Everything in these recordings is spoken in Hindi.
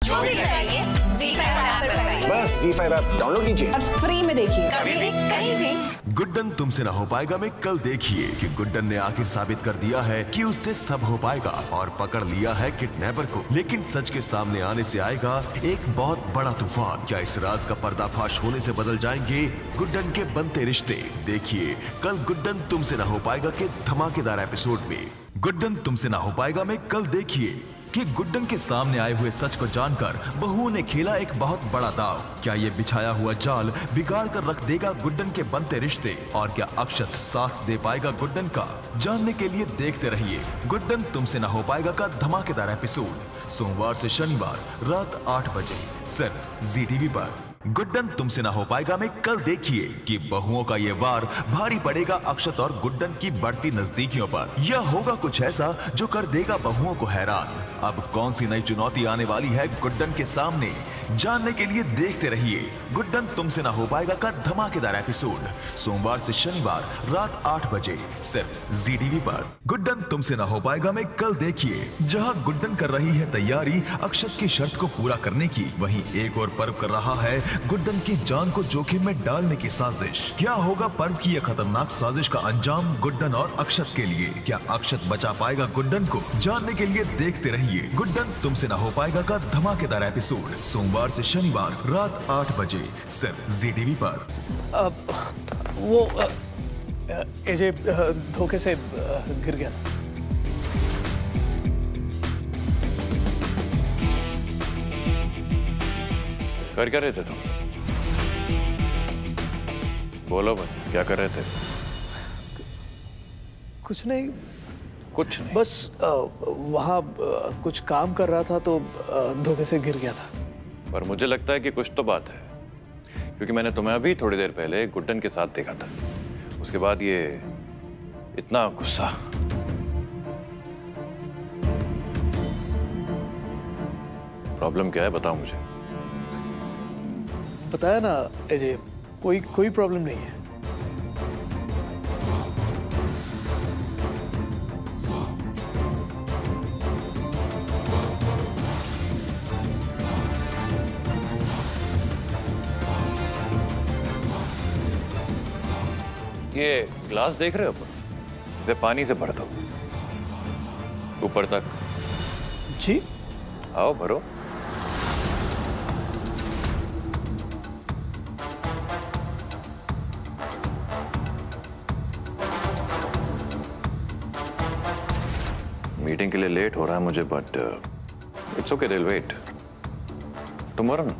जो भी चाहिए ZEE5 ऐप पर पाइए। बस ZEE5 ऐप डाउनलोड कीजिए और फ्री में देखिए, कभी भी कहीं भी। गुड्डन तुमसे ना हो पाएगा में कल देखिए कि गुड्डन ने आखिर साबित कर दिया है कि उससे सब हो पाएगा और पकड़ लिया है किडनैपर को। लेकिन सच के सामने आने से आएगा एक बहुत बड़ा तूफान। क्या इस राज का पर्दाफाश होने से बदल जाएंगे गुड्डन के बनते रिश्ते? देखिए कल गुड्डन तुमसे ना हो पाएगा के धमाकेदार एपिसोड में। गुड्डन तुमसे ना हो पाएगा में कल देखिए कि गुड्डन के सामने आए हुए सच को जानकर बहुओं ने खेला एक बहुत बड़ा दाव। क्या ये बिछाया हुआ जाल बिगाड़ कर रख देगा गुड्डन के बनते रिश्ते? और क्या अक्षत साथ दे पाएगा गुड्डन का? जानने के लिए देखते रहिए गुड्डन तुमसे ना हो पाएगा का धमाकेदार एपिसोड सोमवार से शनिवार रात 8 बजे सिर्फ ZEE TV पर। गुड्डन तुमसे ना हो पाएगा में कल देखिए कि बहुओं का ये वार भारी पड़ेगा अक्षत और गुड्डन की बढ़ती नजदीकियों पर। यह होगा कुछ ऐसा जो कर देगा बहुओं को हैरान। अब कौन सी नई चुनौती आने वाली है गुड्डन के सामने? जानने के लिए देखते रहिए गुड्डन तुमसे ना हो पाएगा का धमाकेदार एपिसोड सोमवार से शनिवार रात 8 बजे सिर्फ ZEE TV पर। गुड्डन तुमसे ना हो पाएगा में कल देखिए जहां गुड्डन कर रही है तैयारी अक्षत की शर्त को पूरा करने की, वहीं एक और पर्व कर रहा है गुड्डन की जान को जोखिम में डालने की साजिश। क्या होगा पर्व की यह खतरनाक साजिश का अंजाम गुड्डन और अक्षत के लिए? क्या अक्षत बचा पाएगा गुड्डन को? जानने के लिए देखते रहिए गुड्डन तुमसे ना हो पाएगा का धमाकेदार एपिसोड सोमवार से शनिवार रात 8 बजे सिर्फ ZEE TV पर। वो एजे धोखे से गिर गया था। कर क्या रहे थे तुम? बोलो भाई, क्या कर रहे थे? कुछ नहीं, कुछ नहीं। बस वहाँ कुछ काम कर रहा था तो धोखे से गिर गया था। पर मुझे लगता है कि कुछ तो बात है, क्योंकि मैंने तुम्हें अभी थोड़ी देर पहले गुड्डन के साथ देखा था। उसके बाद ये इतना गुस्सा। प्रॉब्लम क्या है बताओ मुझे। बताया ना अजय, कोई प्रॉब्लम नहीं है। ये ग्लास देख रहे हो? इसे पानी से भर दो ऊपर तक। जी आओ भरो। मीटिंग के लिए लेट हो रहा है मुझे, but it's okay, they will wait. तुम भरो ना।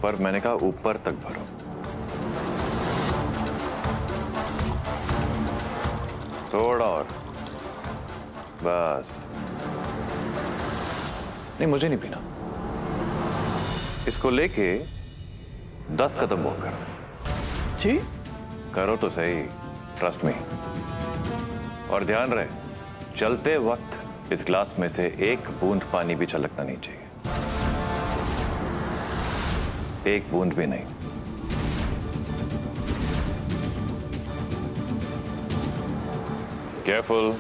पर मैंने कहा ऊपर तक भरो। थोड़ा और, बस। नहीं, मुझे नहीं पीना। इसको लेके 10 कदम वॉक करो। जी करो तो सही, ट्रस्ट मी। और ध्यान रहे, चलते वक्त इस ग्लास में से एक बूंद पानी भी छलकना नहीं चाहिए। एक बूंद भी नहीं। केयरफुल।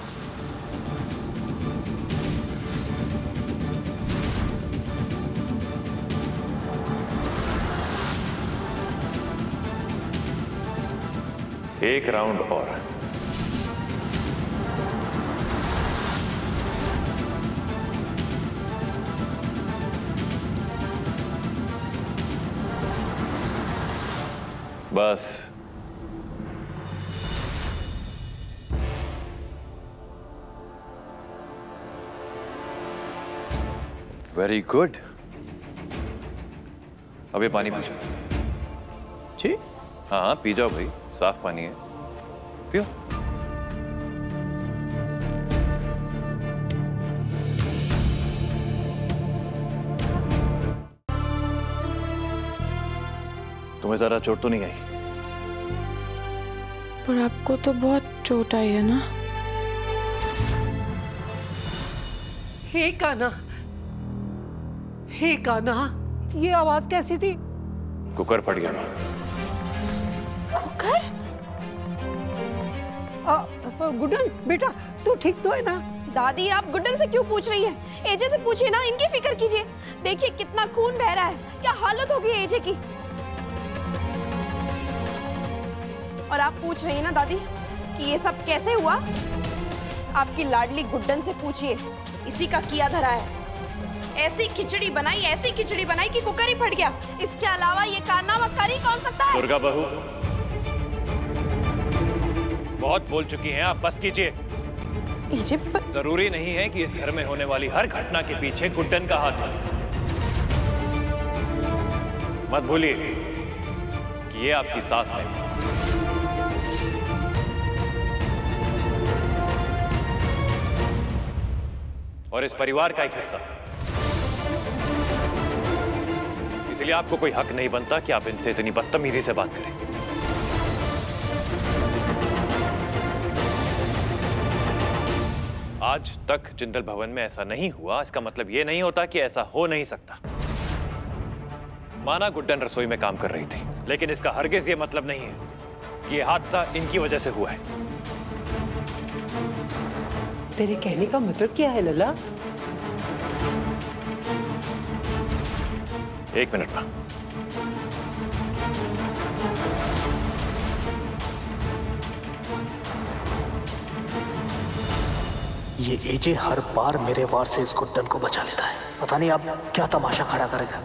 एक राउंड और। बस। Very good. अब ये पानी पी जाओ। जी हाँ हाँ, पी जाओ भाई, साफ पानी है, पियो। तुम्हें जरा चोट तो नहीं आई? पर आपको तो बहुत चोट आई है ना? हे कान्हा, हे कान्हा, ये आवाज कैसी थी? कुकर फट गया। कुकर? गुड्डन बेटा, तू ठीक तो है ना? दादी आप गुड्डन से क्यों पूछ रही है? एजे से पूछिए ना, इनकी फिक्र कीजिए। देखिए कितना खून बह रहा है, क्या हालत होगी एजे की। और आप पूछ रही है ना दादी कि ये सब कैसे हुआ? आपकी लाडली गुड्डन से पूछिए, इसी का किया धरा है। ऐसी खिचड़ी बनाई कि कुकर ही फट गया। इसके अलावा ये कारनामा कर ही कौन सकता है? दुर्गा बहू, बहुत बोल चुकी हैं आप, बस कीजिए। जरूरी नहीं है कि इस घर में होने वाली हर घटना के पीछे गुड्डन का हाथ है। मत भूलिए कि ये आपकी सास है। और इस परिवार का एक हिस्सा। इसलिए आपको कोई हक नहीं बनता कि आप इनसे इतनी बदतमीजी से बात करें। आज तक जिंदल भवन में ऐसा नहीं हुआ, इसका मतलब यह नहीं होता कि ऐसा हो नहीं सकता। माना गुड्डन रसोई में काम कर रही थी, लेकिन इसका हरगिज ये मतलब नहीं है कि यह हादसा इनकी वजह से हुआ है। तेरे कहने का मतलब क्या है लला? एक मिनट में। ये एजे हर बार मेरे वार से इस गुड्डन को बचा लेता है। पता नहीं अब क्या तमाशा खड़ा करेगा।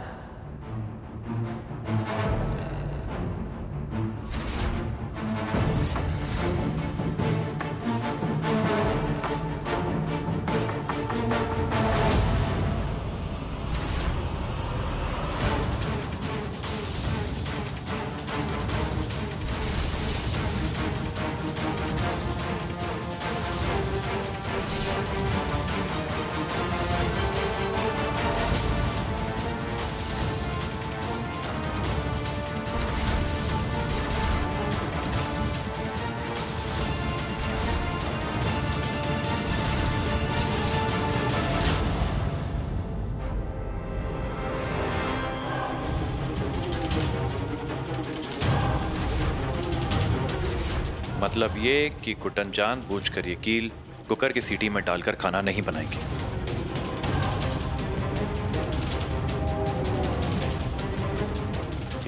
मतलब ये कि गुड्डन जानबूझकर ये कील कुकर की सीटी में डालकर खाना नहीं बनाएगी।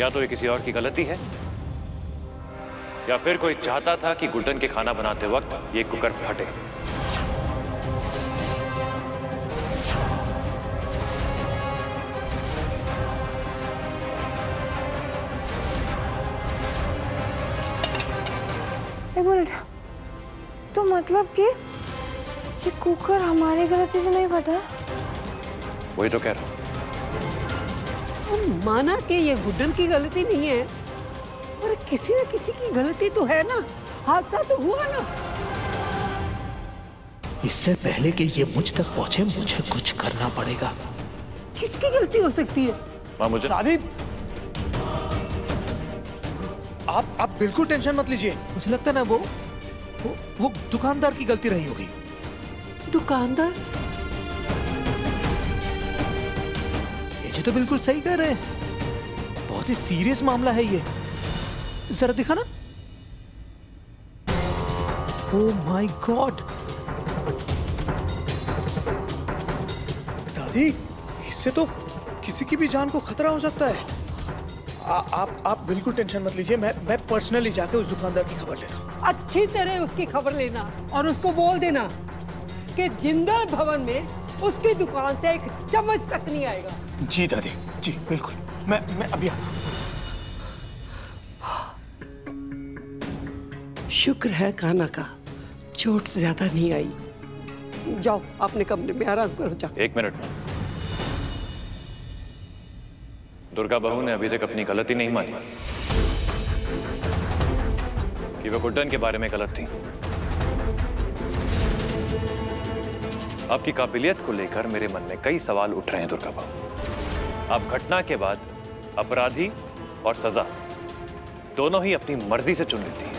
या तो ये किसी और की गलती है, या फिर कोई चाहता था कि गुड्डन के खाना बनाते वक्त ये कुकर फटे। एक मिनट, तो मतलब कि ये कुकर हमारी गलती से नहीं फटा? वही तो कह रहा हूं। माना कि ये गुड्डन की गलती नहीं है, पर किसी न किसी की गलती तो है ना। हादसा तो हुआ ना। इससे पहले कि ये मुझ तक पहुंचे, मुझे कुछ करना पड़ेगा। किसकी गलती हो सकती है? मां, मुझे दादी, आप बिल्कुल टेंशन मत लीजिए। मुझे लगता है ना वो दुकानदार की गलती रही होगी। दुकानदार? ये तो बिल्कुल सही कह रहे हैं। बहुत ही सीरियस मामला है ये। जरा दिखा ना। Oh my God. दादी, इससे तो किसी की भी जान को खतरा हो सकता है। आप बिल्कुल टेंशन मत लीजिए। मैं पर्सनली जाके उस दुकानदार की खबर लेता हूँ। अच्छी तरह उसकी खबर लेना और उसको बोल देना कि जिंदल भवन में उसकी दुकान से एक चम्मच तक नहीं आएगा। जी दादी, जी बिल्कुल। मैं अभी आता हूँ। शुक्र है कान्हा का चोट ज्यादा नहीं आई। जाओ अपने कमरे में आराम करो, जाओ। एक मिनट में। दुर्गा बहू ने अभी तक अपनी गलती नहीं मानी कि वह गुड्डन के बारे में गलत थी। आपकी काबिलियत को लेकर मेरे मन में कई सवाल उठ रहे हैं दुर्गा बहू। आप घटना के बाद अपराधी और सजा दोनों ही अपनी मर्जी से चुन लेती हैं।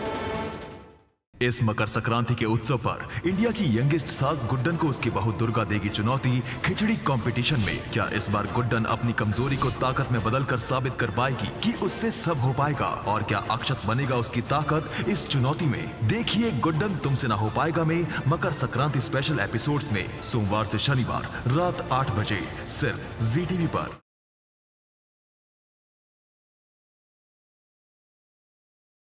इस मकर संक्रांति के उत्सव पर इंडिया की यंगेस्ट सास गुड्डन को उसकी बहू दुर्गा देगी चुनौती खिचड़ी कंपटीशन में। क्या इस बार गुड्डन अपनी कमजोरी को ताकत में बदलकर साबित कर पाएगी कि उससे सब हो पाएगा? और क्या अक्षत बनेगा उसकी ताकत इस चुनौती में? देखिए गुड्डन तुमसे ना हो पाएगा में मकर संक्रांति स्पेशल एपिसोड्स में सोमवार से शनिवार रात 8 बजे सिर्फ ZTV पर।